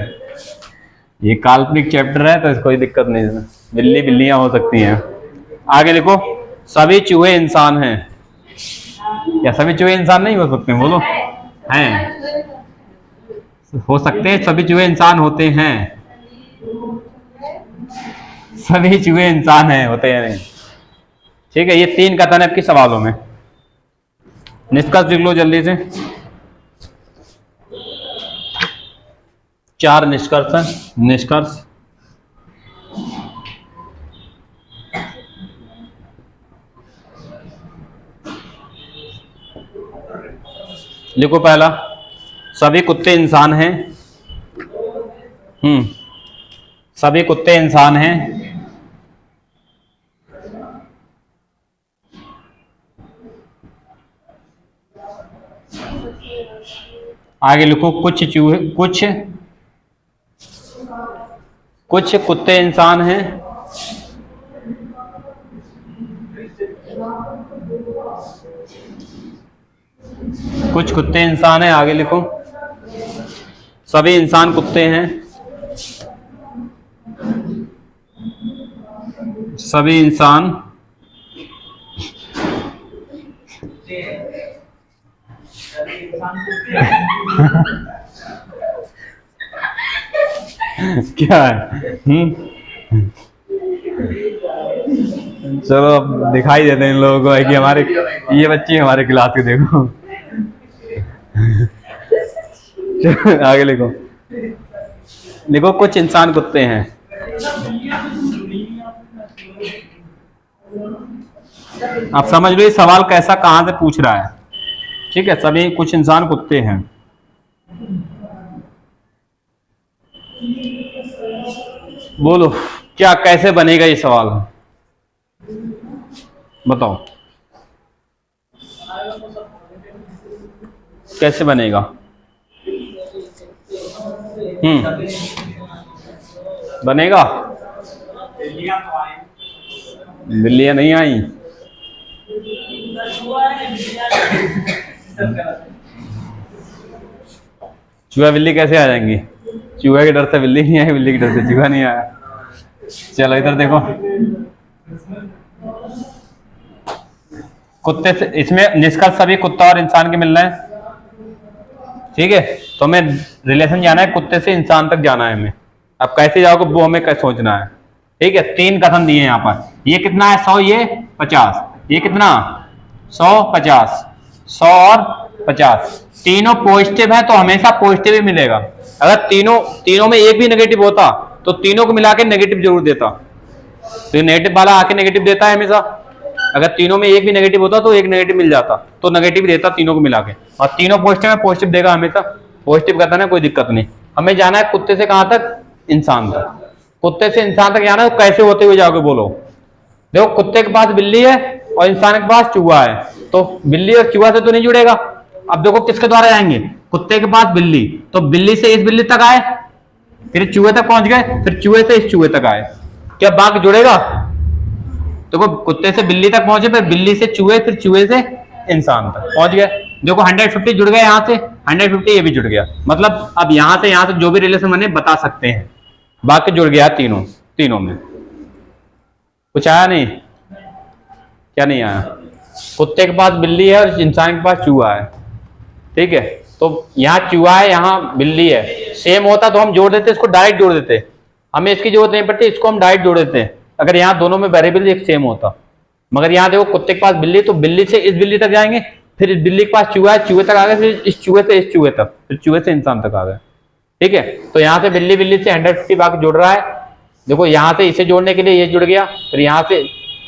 ये काल्पनिक चैप्टर है तो इसको कोई दिक्कत नहीं है, बिल्ली बिल्लियां हो सकती हैं। आगे लिखो, सभी चूहे इंसान हैं। क्या सभी चूहे इंसान नहीं हो सकते? बोलो, हैं, हो सकते हैं, सभी चूहे इंसान होते हैं, सभी चूहे इंसान हैं, होते हैं नहीं, ठीक है। ये 3 कथन है आपके सवालों में। निष्कर्ष लिख लो जल्दी से, 4 निष्कर्ष हैं। निष्कर्ष, लिखो पहला, सभी कुत्ते इंसान हैं। सभी कुत्ते इंसान हैं। आगे लिखो, कुछ चूहे, कुछ कुत्ते इंसान हैं। कुछ कुत्ते इंसान हैं। आगे लिखो, सभी इंसान कुत्ते हैं, सभी इंसान क्या है? चलो अब दिखाई देते हैं इन लोगों को है कि हमारे ये बच्चे हमारे क्लास के, देखो। आगे लिखो, लिखो, कुछ इंसान कुत्ते हैं। आप समझ लो ये सवाल कैसा, कहां से पूछ रहा है, ठीक है। सभी कुछ इंसान कुत्ते हैं। बोलो क्या, कैसे बनेगा ये सवाल, बताओ कैसे बनेगा? बनेगा? बिल्लियां नहीं आई। चूहा बिल्ली कैसे आ जाएंगी? चूहे के डर से बिल्ली नहीं आई, बिल्ली के डर से चूहा नहीं आया। चलो इधर देखो, कुत्ते से, इसमें निष्कर्ष सभी कुत्ता और इंसान के मिल रहे हैं। ठीक है, तो हमें रिलेशन जाना है, कुत्ते से इंसान तक जाना है हमें। अब कैसे जाओगे वो हमें कैसे सोचना है। ठीक है, 3 कथन दिए हैं यहाँ पर। ये कितना है 100, ये 50, ये कितना 100 50, 100 और 50, तीनों पॉजिटिव है तो हमेशा पॉजिटिव ही मिलेगा। अगर तीनों में एक भी नेगेटिव होता तो तीनों को मिला के नेगेटिव जरूर देता। तो नेगेटिव वाला आके नेगेटिव देता है हमेशा। अगर तीनों में एक भी नेगेटिव होता तो एक नेगेटिव मिल जाता, तो नेगेटिव देता तीनों को मिला के। और तीनों पॉजिटिव है, पॉजिटिव देगा हमेशा, पॉजिटिव कहता है कोई दिक्कत नहीं। हमें जाना है कुत्ते से कहां तक? इंसान तक। कुत्ते से इंसान तक जाना है, तो कैसे होते हुए जाओगे बोलो? देखो, कुत्ते के पास बिल्ली है और इंसान के पास चूहा है, तो बिल्ली और चूहा से तो नहीं जुड़ेगा। अब देखो किसके द्वारा जाएंगे? कुत्ते के पास बिल्ली, तो बिल्ली से इस बिल्ली तक आए, फिर चूहे तक पहुंच गए, फिर चूहे से इस चूहे तक आए। क्या बाघ जुड़ेगा? देखो, कुत्ते से बिल्ली तक पहुंचे, फिर बिल्ली से चूहे, फिर चूहे से इंसान तक पहुंच गए। देखो 150 जुड़ गए, यहां से 150 ये भी जुड़ गया। मतलब अब यहां से जो भी रिलेशन बने बता सकते हैं। बाकी जुड़ गया तीनों में। कुछ आया नहीं? क्या नहीं आया? कुत्ते के पास बिल्ली है और इंसान के पास चूहा है। ठीक है, तो यहाँ चूहा है, यहाँ बिल्ली है। सेम होता तो हम जोड़ देते, इसको डायरेक्ट जोड़ देते, हमें इसकी जरूरत नहीं पड़ती, इसको हम डायरेक्ट जोड़ देते हैं अगर यहाँ दोनों में वेरिएबल एक सेम होता। मगर यहाँ देखो, कुत्ते के पास बिल्ली, तो बिल्ली से इस बिल्ली तक जाएंगे, फिर इस बिल्ली के पास चूहा है, चूहे तक आ गए, फिर इस चूहे से इस चूहे तक, फिर चूहे से इंसान तक आ गए। ठीक है, तो यहाँ से बिल्ली से 150 भाग जुड़ रहा है। देखो, यहाँ से इसे जोड़ने के लिए ये जुड़ गया, फिर यहाँ से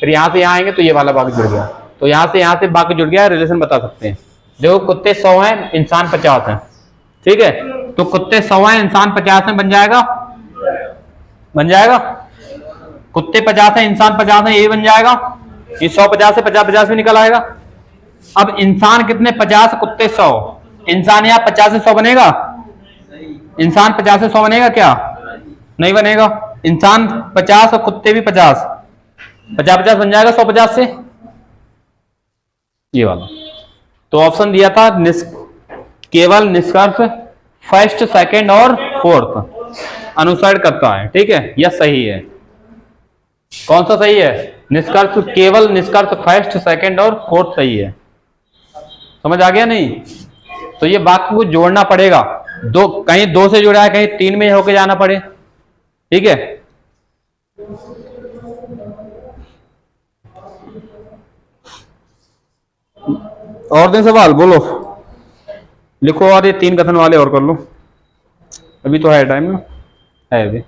यहाँ आएंगे तो ये वाला भाग जुड़ गया, तो यहाँ से भाग जुड़ गया। रिलेशन बता सकते हैं। देखो, कुत्ते 100 हैं, इंसान 50 है। ठीक है, तो कुत्ते 100 हैं, इंसान 50 है, बन जाएगा? कुत्ते 50 है, इंसान 50 है, ये बन जाएगा। ये 100 50 से 50 50 में निकल आएगा। अब इंसान कितने? 50, कुत्ते 100। इंसान यहाँ 50 से 100 बनेगा? इंसान 50 से 100 बनेगा क्या? नहीं बनेगा। इंसान 50 और कुत्ते भी 50, 50 50 बन जाएगा 100 50 से, ये वाला। तो ऑप्शन दिया था केवल निष्कर्ष फर्स्ट, सेकंड और फोर्थ अनुसार करता है। ठीक है, यह सही है। कौन सा सही है? निष्कर्ष, केवल निष्कर्ष फर्स्ट, सेकंड और फोर्थ सही है। समझ आ गया नहीं? तो ये वाक्य को जोड़ना पड़ेगा, कहीं 2 से जुड़ा है, कहीं 3 में होके जाना पड़े। ठीक है, और दिन सवाल बोलो, लिखो, और ये 3 कथन वाले और कर लो, अभी तो है टाइम ना, है अभी।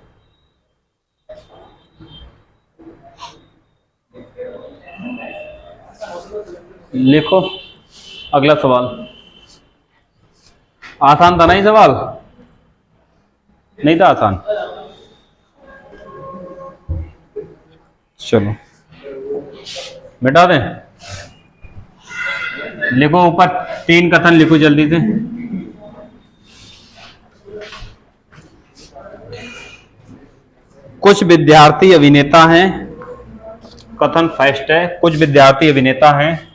लिखो अगला सवाल। आसान था नहीं सवाल? नहीं था आसान? चलो मिटा दें। लिखो ऊपर 3 कथन लिखो जल्दी से। कुछ विद्यार्थी अभिनेता हैं, कथन फर्स्ट है। कुछ विद्यार्थी अभिनेता हैं,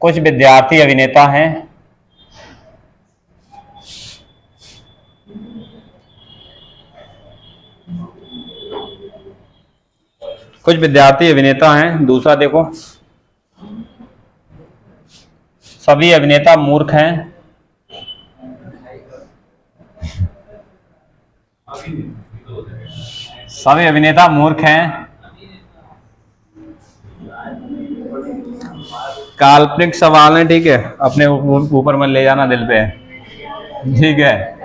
कुछ विद्यार्थी अभिनेता हैं, कुछ विद्यार्थी अभिनेता हैं। दूसरा देखो, सभी अभिनेता मूर्ख हैं, सभी अभिनेता मूर्ख हैं। काल्पनिक सवाल है, ठीक है, अपने ऊपर में ले जाना दिल पे। ठीक है,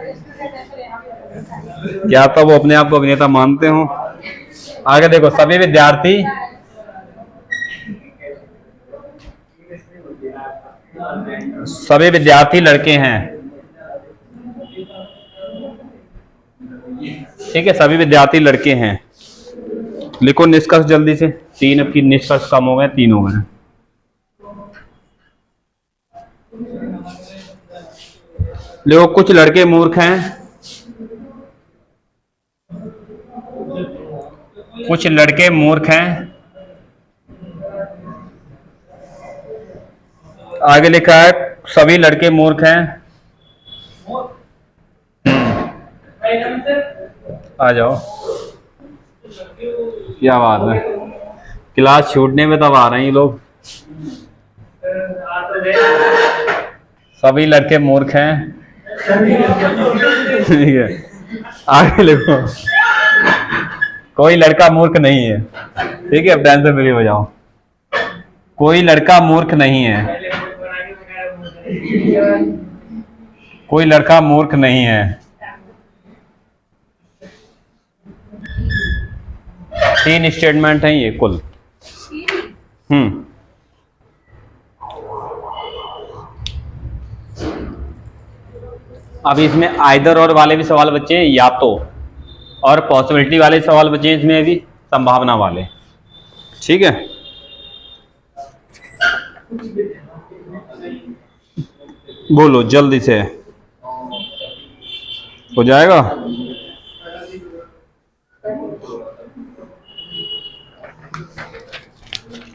क्या तो वो अपने आप को अभिनेता मानते हो? आगे देखो, सभी विद्यार्थी लड़के हैं। ठीक है, सभी विद्यार्थी लड़के हैं। लिखो निष्कर्ष जल्दी से। 3 अब की निष्कर्ष कम हो गए, 3 हो गए। देखो, कुछ लड़के मूर्ख हैं, कुछ लड़के मूर्ख हैं। आगे लिखा है सभी लड़के मूर्ख हैं। आ जाओ, क्या बात है, क्लास छूटने में तब आ रहे हैं ये लोग। सभी लड़के मूर्ख हैं। ठीक है, आगे लिखो कोई लड़का मूर्ख नहीं है। ठीक है, अब टेंशन फ्री हो जाओ। कोई लड़का मूर्ख नहीं है। कोई लड़का मूर्ख नहीं है। 3 स्टेटमेंट हैं ये कुल। अब इसमें आइदर और वाले भी सवाल बचे हैं, या तो, और पॉसिबिलिटी वाले सवाल बचे हैं इसमें भी, संभावना वाले। ठीक है, बोलो जल्दी से, हो जाएगा।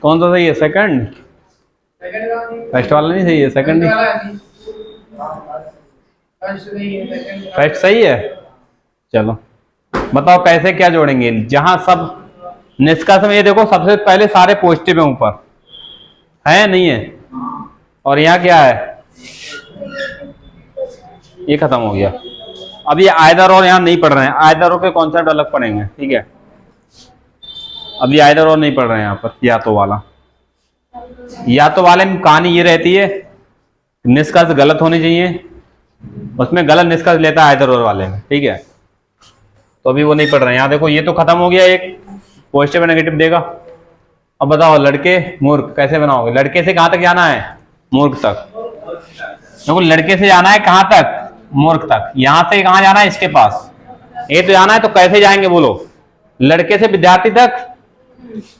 कौन सा सही है? सेकंड? फर्स्ट वाला नहीं सही है, सेकंड ही। फर्स्ट सही है। चलो बताओ कैसे क्या जोड़ेंगे। जहां सब निष्कर्ष में, ये देखो सबसे पहले सारे पॉजिटिव है ऊपर, है नहीं है, और यहाँ क्या है, ये खत्म हो गया। अब ये आइदर और यहाँ नहीं पढ़ रहे हैं, आइदर और के कॉन्सेप्ट अलग पढ़ेंगे। ठीक है, अब ये आइदर और नहीं पढ़ रहे हैं यहाँ पर। या तो वाला, या तो वाले में कहानी ये रहती है निष्कर्ष गलत होनी चाहिए, उसमें गलत निष्कर्ष लेता है आइदर और वाले में। ठीक है, तो अभी वो नहीं पढ़ रहे हैं। यहाँ देखो ये तो खत्म हो गया, एक पॉजिटिव और नेगेटिव देगा। अब बताओ लड़के मूर्ख कैसे बनाओगे। लड़के से कहां तक जाना है? मूर्ख तक। देखो लड़के से जाना है कहां तक? मूर्ख तक। यहां से कहां जाना है? इसके पास। ये तो जाना है, तो कैसे जाएंगे बोलो? लड़के से विद्यार्थी तक,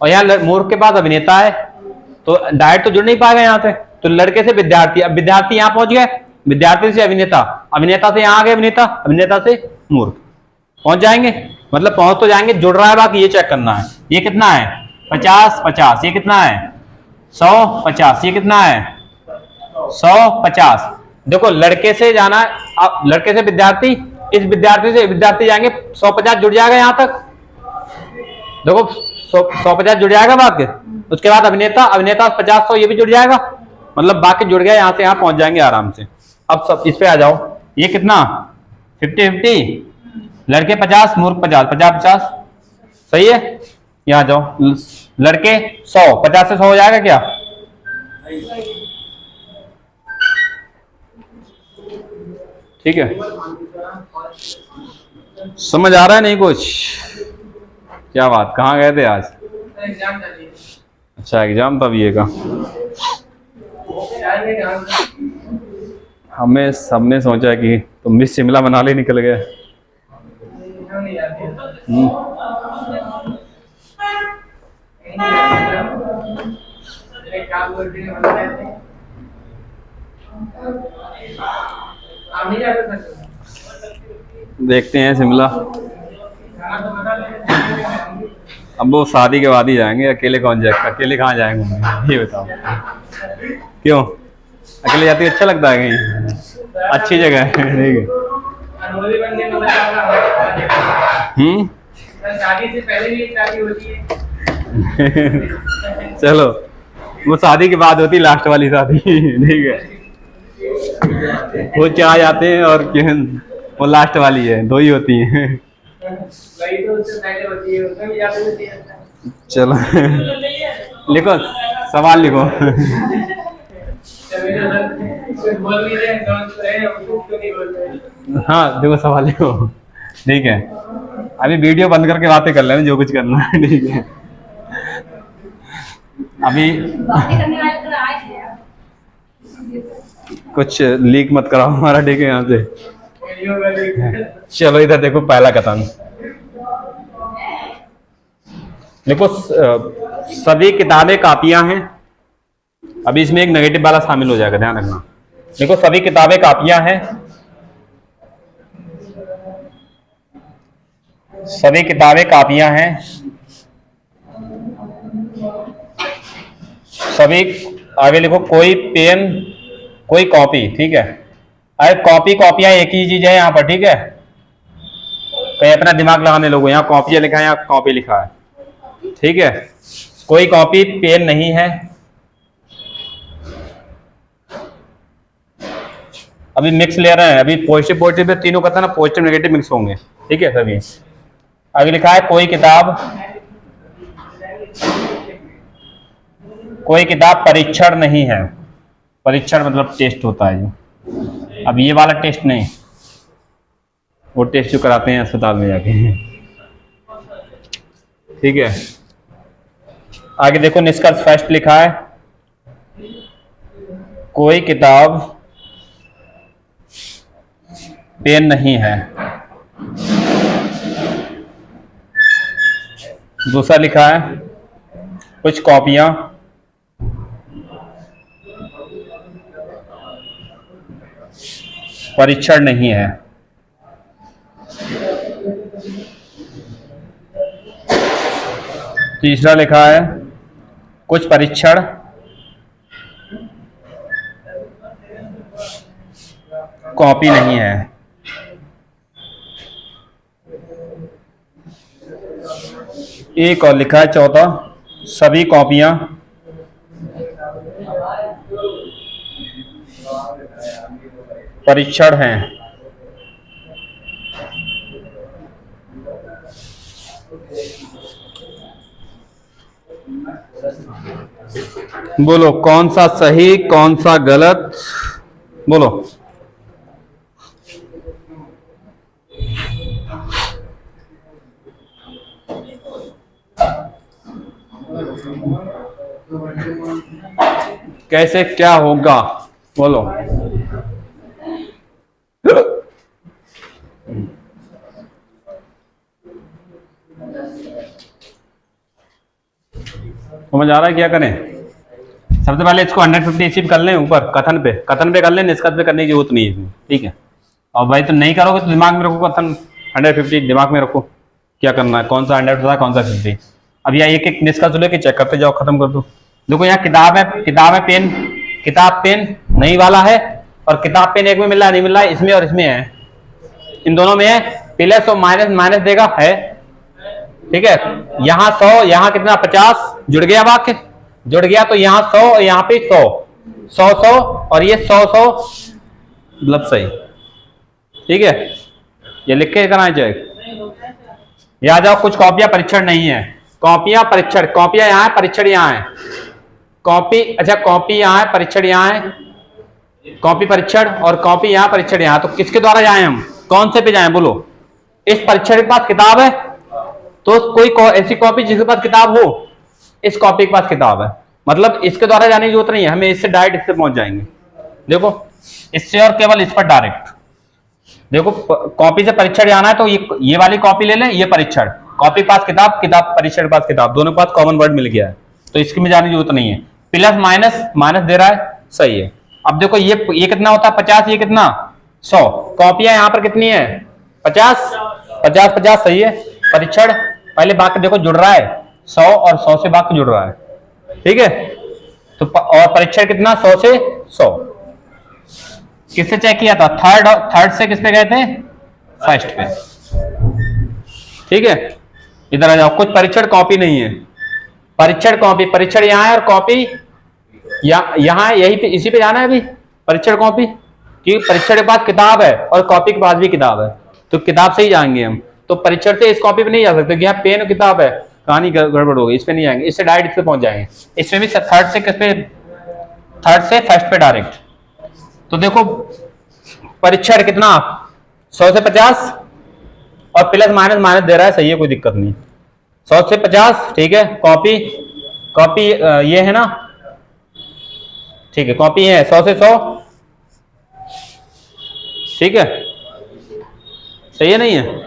और यहाँ मूर्ख के पास अभिनेता है, तो डायरेक्ट तो जुड़ नहीं पाएगा यहाँ से। तो लड़के से विद्यार्थी, अब विद्यार्थी यहाँ पहुंच गए, विद्यार्थी से अभिनेता, अभिनेता से यहाँ आ गए अभिनेता, अभिनेता से मूर्ख, पहुंच जाएंगे। मतलब पहुंच तो जाएंगे, जुड़ रहा है, बाकी ये चेक करना है। ये कितना है? 50 50। ये कितना है? 100 50। ये कितना है? 100 50। देखो लड़के से जाना है, अब लड़के से विद्यार्थी, इस विद्यार्थी से विद्यार्थी जाएंगे, 100 50 जुड़ जाएगा यहाँ तक। देखो 100 50 जुड़ जाएगा बाकी। उसके बाद अभिनेता, अभिनेता 50 100 ये भी जुड़ जाएगा, मतलब बाकी जुड़ गया, यहाँ से यहाँ पहुंच जाएंगे आराम से। अब सब इस पे आ जाओ। ये कितना? 50 50। लड़के 50 मूर्ख 50, 50 50 सही है। यहाँ जाओ, लड़के 100, 50 से 100 हो जाएगा क्या? ठीक है, समझ आ रहा है नहीं कुछ? क्या बात, कहाँ गए थे आज? अच्छा एग्जाम था बीए का। हमें सबने सोचा कि तुम भी शिमला मनाली निकल गए। देखते हैं शिमला। अब वो शादी के बाद ही जाएंगे, अकेले कौन जाएगा? अकेले कहाँ जाएंगे ये बताओ? क्यों अकेले जाती अच्छा लगता है? कहीं अच्छी जगह है। ठीक है, शादी से पहले भी शादी होती है। चलो वो शादी के बाद होती, लास्ट वाली शादी। ठीक है, वो चाह जाते हैं और वो लास्ट वाली है, 2 ही होती है। चलो लिखो सवाल लिखो। हाँ देखो सवाल लिखो। ठीक है, अभी वीडियो बंद करके बातें कर लेना, जो कुछ करना है। ठीक है, अभी कुछ लीक मत कराओ हमारा। ठीक है, यहाँ से चलो इधर देखो, पहला कथन देखो, सभी किताबें कापियां हैं। अभी इसमें एक नेगेटिव वाला शामिल हो जाएगा, ध्यान रखना। देखो सभी किताबें कापियां हैं, सभी किताबें कापियां हैं, सभी, आगे लिखो कोई पेन कोई कॉपी, ठीक है। अरे कॉपी कॉपियां एक ही चीज है यहाँ पर, ठीक है। कहीं अपना दिमाग लगाने लोगों, यहाँ कॉपी लिखा है, यहाँ कॉपी लिखा है, ठीक है। कोई कॉपी पेन नहीं है। अभी मिक्स ले रहे हैं, अभी पॉजिटिव पॉजिटिव पे तीनों कहता है ना, पॉजिटिव नेगेटिव मिक्स होंगे, ठीक है सभी। आगे लिखा है कोई किताब परीक्षण नहीं है। परीक्षण मतलब टेस्ट होता है जो, अब ये वाला टेस्ट नहीं, वो टेस्ट जो कराते हैं अस्पताल में जाके, ठीक है। आगे देखो निष्कर्ष फर्स्ट लिखा है कोई किताब पेन नहीं है। दूसरा लिखा है कुछ कॉपियां परीक्षण नहीं है। तीसरा लिखा है कुछ परीक्षण कॉपी नहीं है। एक और लिखा है चौथा, सभी कॉपियां परीक्षण हैं। बोलो कौन सा सही कौन सा गलत, बोलो। कैसे क्या होगा, बोलो। समझ आ रहा है क्या करें? सबसे पहले इसको 150 अचीव कर लें, ऊपर कथन पे कर लें, निष्कर्ष पे करने की जरूरत नहीं है इसमें, ठीक है। और भाई तो नहीं करोगे तो दिमाग में रखो, कथन 150 दिमाग में रखो क्या करना है, कौन सा 100 था कौन सा 50। अब यहाँ एक एक निष्कर्ष लेके चेक करते जाओ, खत्म कर दो। देखो यहाँ किताब है पेन, किताब पेन नहीं वाला है, और किताब पेन एक में मिल रहा है नहीं मिल रहा है, इसमें और इसमें है, इन दोनों में है। प्लस और माइनस माइनस देगा है, ठीक है। यहाँ 100 यहाँ कितना 50 जुड़ गया, वाक्य जुड़ गया, तो यहाँ 100 और यहाँ पे 100 और ये 100 मतलब सही, ठीक है। ये लिख के करना चाहिए। यहाँ जाओ कुछ कॉपियां परीक्षण नहीं है, कॉपियां परीक्षण, कॉपियां यहाँ है परीक्षण यहाँ है, कॉपी अच्छा कॉपी यहाँ है परीक्षण यहाँ है, कॉपी परीक्षण और कॉपी यहाँ परीक्षण यहाँ। तो किसके द्वारा जाए हम, कौन से पे जाए, बोलो। इस परीक्षण के पास किताब है तो कोई ऐसी कॉपी जिसके पास किताब हो, इस कॉपी के पास किताब है, मतलब इसके द्वारा जाने की जरूरत नहीं है हमें, इससे डायरेक्ट इससे पहुंच जाएंगे। देखो इससे और केवल इस पर डायरेक्ट। देखो कॉपी से परीक्षण जाना है तो ये वाली कॉपी ले लें, ये परीक्षण, कॉपी पास किताब, किताब परीक्षण पास किताब, दोनों के पास कॉमन वर्ड मिल गया है, तो इसकी में जाने की जरूरत नहीं है। प्लस माइनस माइनस दे रहा है, सही है। अब देखो ये कितना होता है 50, ये कितना 100, कॉपियां यहाँ पर कितनी है 50 50 50 सही है। परीक्षण पहले वाक्य देखो जुड़ रहा है 100 और 100 से वाक्य जुड़ रहा है, ठीक है। तो और परीक्षण कितना 100 से 100, किससे चेक किया था, थर्ड से किस पे गए थे, फर्स्ट पे, ठीक है। इधर आ जाओ, कुछ परीक्षण कॉपी नहीं है, परीक्षण कॉपी, परीक्षण यहाँ है और कॉपी यहाँ यही पे, इसी पे जाना है अभी, परीक्षण कॉपी, क्योंकि परीक्षण के पास किताब है और कॉपी के पास भी किताब है, तो किताब से ही जाएंगे हम। तो परीक्षण से इस कॉपी पे नहीं जा सकते, यहाँ पेन और किताब है, कहानी गड़बड़ होगी, इस पे नहीं जाएंगे, इससे डायरेक्ट इस पे पहुंच जाएंगे। इसमें भी थर्ड से किस पे, थर्ड से फर्स्ट पे डायरेक्ट। तो देखो परीक्षण कितना 100 से 50 और प्लस माइनस माइनस दे रहा है, सही है, कोई दिक्कत नहीं, 100 से 50, ठीक है। कॉपी कॉपी ये है ना, ठीक है, कॉपी है 100 से 100, ठीक है, सही है नहीं है।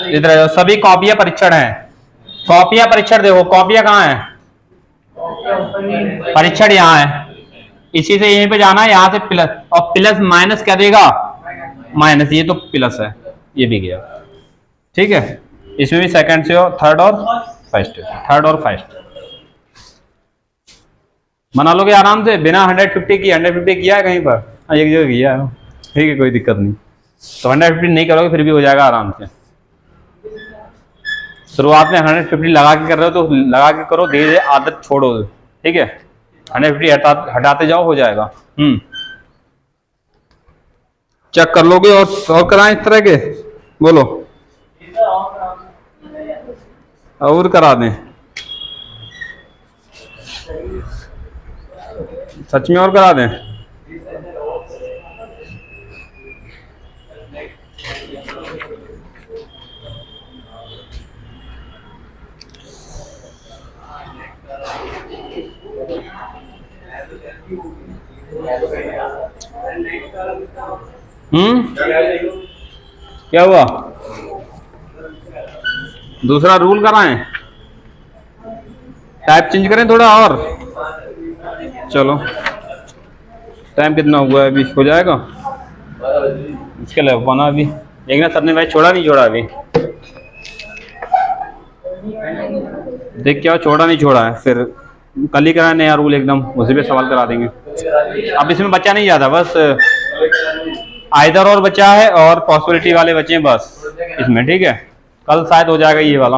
इधर सभी कॉपियां परीक्षण है, कॉपियां परीक्षण, देखो कॉपियां कहाँ है, परीक्षण यहाँ है, इसी से यहीं पे जाना है, यहाँ से प्लस, और प्लस माइनस क्या देगा माइनस, ये तो प्लस है, ये भी गया, ठीक है। इसमें भी सेकंड से और थर्ड और फर्स्ट, थर्ड और फर्स्ट, बना लोगे आराम से बिना 150 की। 150 किया है कहीं पर? हाँ, एक जगह किया है, ठीक है, कोई दिक्कत नहीं। तो 150 नहीं करोगे फिर भी हो जाएगा आराम से। शुरुआत में 150 लगा के कर रहे हो तो लगा के करो, धीरे धीरे आदत छोड़ो, ठीक है। 150 हटाते जाओ, हो जाएगा। चेक कर लोगे और कराएं इस तरह के? बोलो, और करा दें? सच में और करा दें? क्या हुआ? दूसरा रूल कराएं? टाइप चेंज करें थोड़ा और? चलो, टाइम कितना हुआ है अभी? हो जाएगा इसके लिए बना अभी। देखना सर ने भाई छोड़ा नहीं छोड़ा अभी, देख क्या छोड़ा नहीं छोड़ा है। फिर कल ही कराए नया रूल एकदम, उसी पे सवाल करा देंगे। अब इसमें बच्चा नहीं जाता, बस आइदर और बचा है और पॉसिबिलिटी वाले बचे हैं बस इसमें, ठीक है। कल शायद हो जाएगा ये वाला।